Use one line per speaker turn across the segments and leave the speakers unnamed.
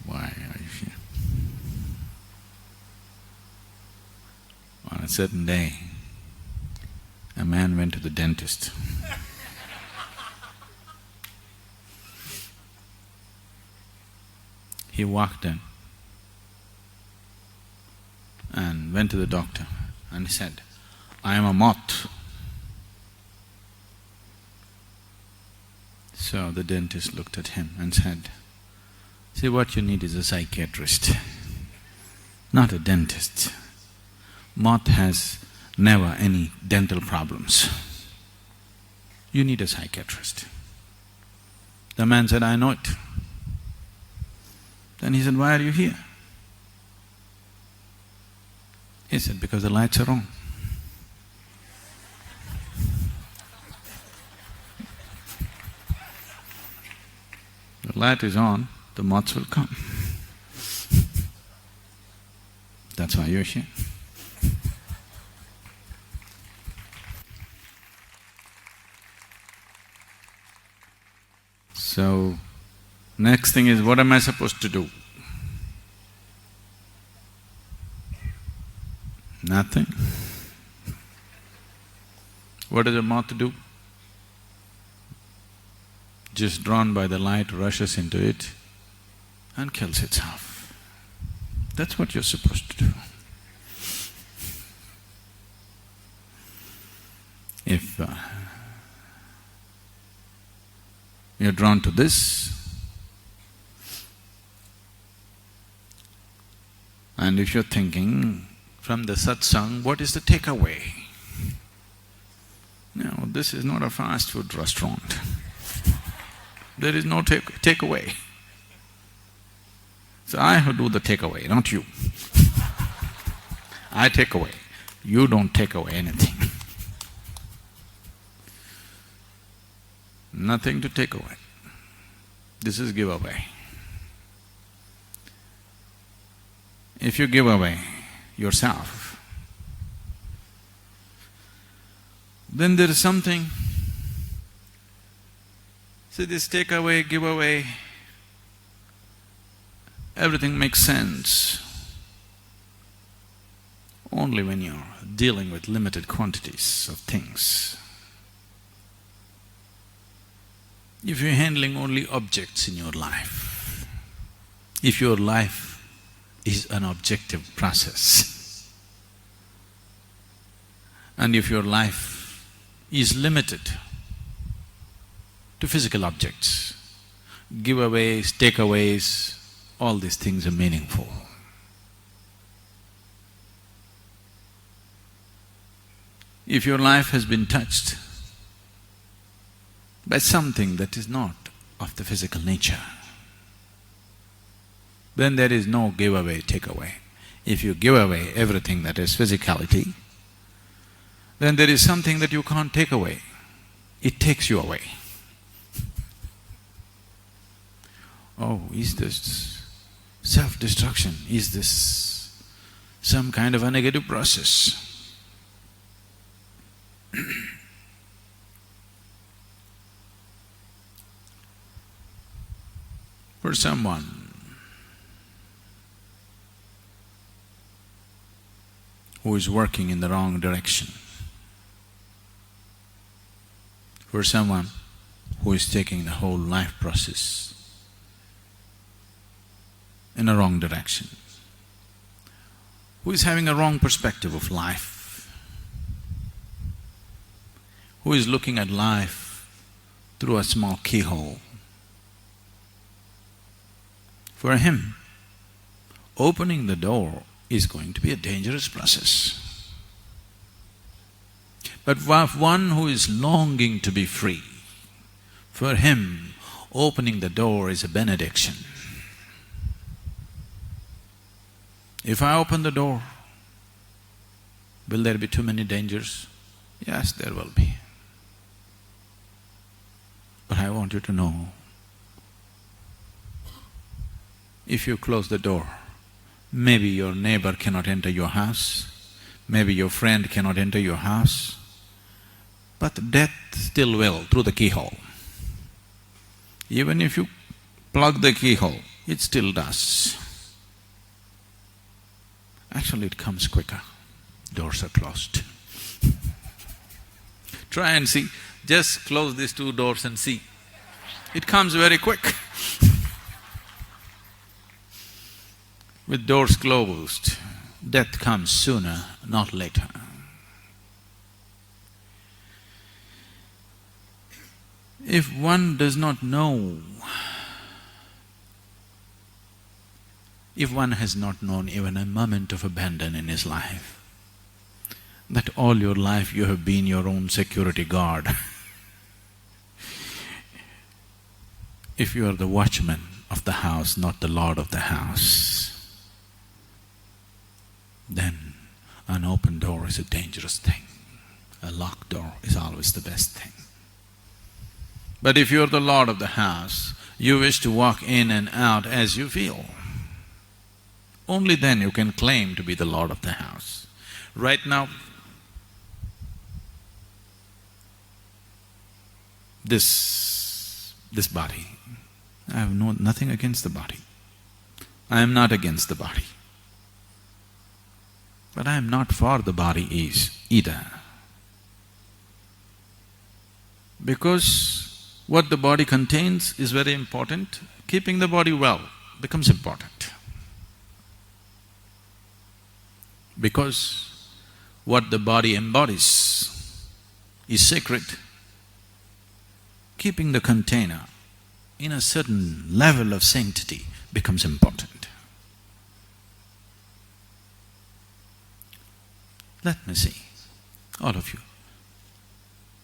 Why are you here? On a certain day, a man went to the dentist. He walked in and went to the doctor and he said, "I am a moth." So the dentist looked at him and said, "See, what you need is a psychiatrist, not a dentist. Moth has never any dental problems. You need a psychiatrist." The man said, "I know it." Then he said, "Why are you here?" He said, "Because the lights are on." The light is on, the moths will come. That's why you're here. So, next thing is, what am I supposed to do? Nothing. What does a moth do? Just drawn by the light, rushes into it and kills itself. That's what you're supposed to do. If you're drawn to this, and if you're thinking from the satsang, what is the takeaway? No, this is not a fast food restaurant. There is no takeaway. So I do the takeaway, not you. I take away, you don't take away anything. Nothing to take away. This is giveaway. If you give away yourself, then there is something. See, this take away, give away, everything makes sense only when you're dealing with limited quantities of things. If you're handling only objects in your life, if your life is an objective process, and if your life is limited to physical objects, giveaways, takeaways, all these things are meaningful. If your life has been touched by something that is not of the physical nature, then there is no giveaway, takeaway. If you give away everything that is physicality, then there is something that you can't take away, it takes you away. Oh, is this self-destruction? Is this some kind of a negative process? For someone who is working in the wrong direction, for someone who is taking the whole life process in a wrong direction, who is having a wrong perspective of life, who is looking at life through a small keyhole. For him, opening the door is going to be a dangerous process. But for one who is longing to be free, for him, opening the door is a benediction. If I open the door, will there be too many dangers? Yes, there will be. But I want you to know, if you close the door, maybe your neighbor cannot enter your house, maybe your friend cannot enter your house, but death still will through the keyhole. Even if you plug the keyhole, it still does. Actually, it comes quicker. Doors are closed. Try and see, just close these two doors and see. It comes very quick. With doors closed, death comes sooner, not later. If one does not know, if one has not known even a moment of abandon in his life, that all your life you have been your own security guard, if you are the watchman of the house, not the lord of the house, then an open door is a dangerous thing. A locked door is always the best thing. But if you're the lord of the house, you wish to walk in and out as you feel. Only then you can claim to be the lord of the house. Right now, this body, I have nothing against the body. I am not against the body. But I am not for the body either. Because what the body contains is very important, keeping the body well becomes important. Because what the body embodies is sacred, keeping the container in a certain level of sanctity becomes important. Let me see, all of you,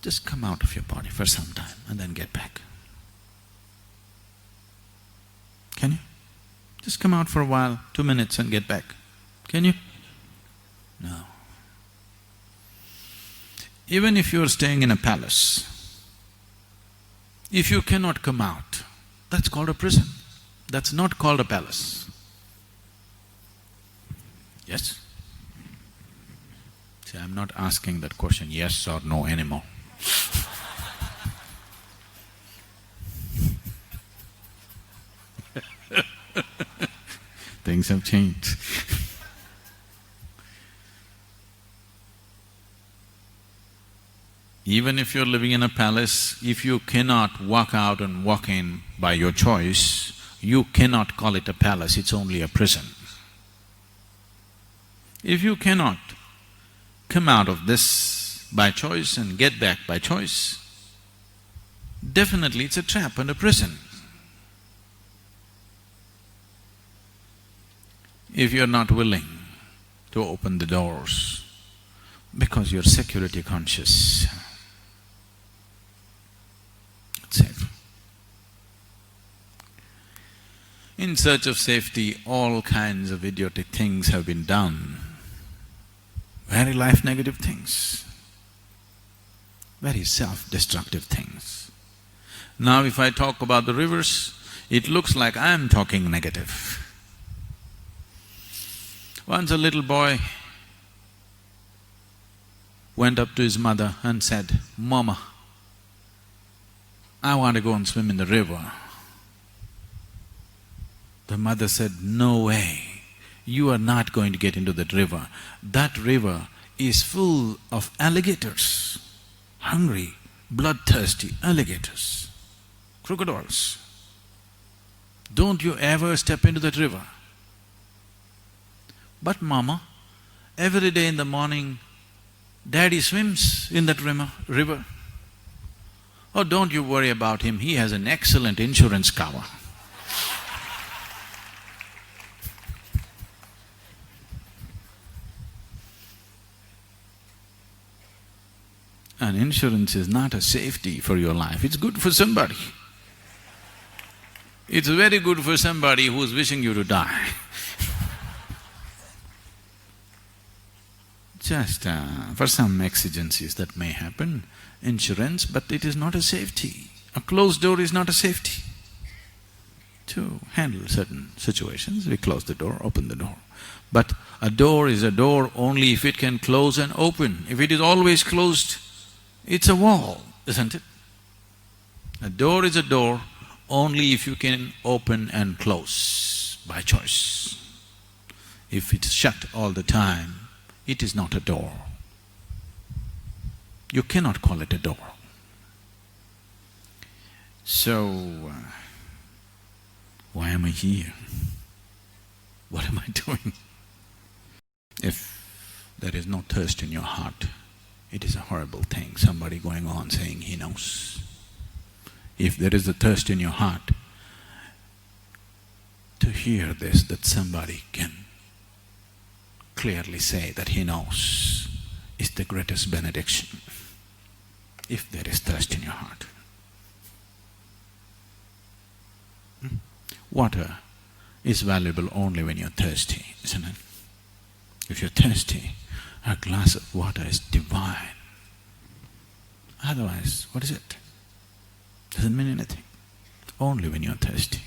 just come out of your body for some time and then get back. Can you? Just come out for a while, 2 minutes and get back. Can you? No. Even if you're staying in a palace, if you cannot come out, that's called a prison. That's not called a palace. Yes? See, I'm not asking that question yes or no anymore. Things have changed. Even if you're living in a palace, if you cannot walk out and walk in by your choice, you cannot call it a palace, it's only a prison. If you cannot come out of this by choice and get back by choice, definitely it's a trap and a prison. If you're not willing to open the doors because you're security conscious, it's safe. In search of safety, all kinds of idiotic things have been done, very life-negative things, very self-destructive things. Now if I talk about the rivers, it looks like I'm talking negative. Once a little boy went up to his mother and said, "Mama, I want to go and swim in the river." The mother said, "No way, you are not going to get into that river. That river is full of alligators, hungry, bloodthirsty alligators, crocodiles. Don't you ever step into that river." "But Mama, every day in the morning, Daddy swims in that river." "Oh, don't you worry about him, he has an excellent insurance cover." And insurance is not a safety for your life, it's good for somebody. It's very good for somebody who's wishing you to die. Just for some exigencies that may happen, insurance, but it is not a safety. A closed door is not a safety. To handle certain situations, we close the door, open the door. But a door is a door only if it can close and open. If it is always closed, it's a wall, isn't it? A door is a door only if you can open and close by choice. If it's shut all the time, it is not a door. You cannot call it a door. So, why am I here? What am I doing? If there is no thirst in your heart, it is a horrible thing, somebody going on saying he knows. If there is a thirst in your heart, to hear this, that somebody can clearly say that he knows, is the greatest benediction, if there is thirst in your heart. Water is valuable only when you're thirsty, isn't it? If you're thirsty, a glass of water is divine. Otherwise, what is it? Doesn't mean anything. Only when you're thirsty.